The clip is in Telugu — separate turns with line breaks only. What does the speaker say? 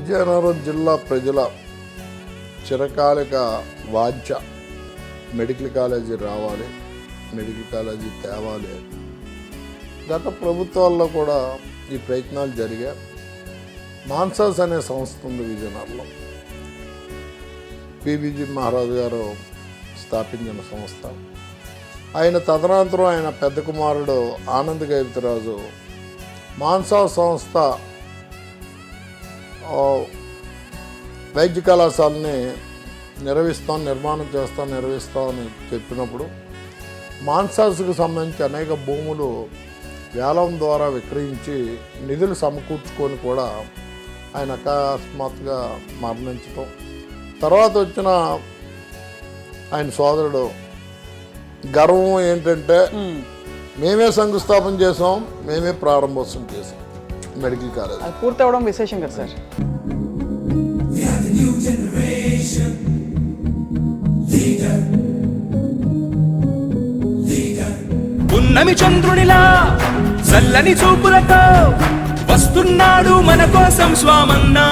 విజయనగరం జిల్లా ప్రజల చిరకాలిక వాంఛ మెడికల్ కాలేజీ రావాలి, మెడికల్ కాలేజీ తేవాలి. గత ప్రభుత్వాల్లో కూడా ఈ ప్రయత్నాలు జరిగాయి. మాన్సాస్ అనే సంస్థ ఉంది విజయనగరంలో. పివిజి మహారాజు గారు స్థాపించిన సంస్థ. ఆయన తదనంతరం ఆయన పెద్ద కుమారుడు ఆనంద్ గైవితరాజు మాన్సాస్ సంస్థ వైద్య కళాశాలని నిర్మాణం నిర్వహిస్తామని చెప్పినప్పుడు మాన్సాస్కు సంబంధించి అనేక భూములు వేలం ద్వారా విక్రయించి నిధులు సమకూర్చుకొని కూడా ఆయన అకస్మాత్తుగా మరణించటం. తర్వాత వచ్చిన ఆయన సోదరుడు గర్వం ఏంటంటే మేమే శంకుస్థాపన చేసాం, మేమే ప్రారంభోత్సవం చేసాం మెడికల్ కాలేజ్.
అది పూర్తి అవడం విశేషం కదా సార్.
ఉన్నమి చంద్రునిలా చల్లని చూపులతో వస్తున్నాడు మన కోసం స్వామన్నా.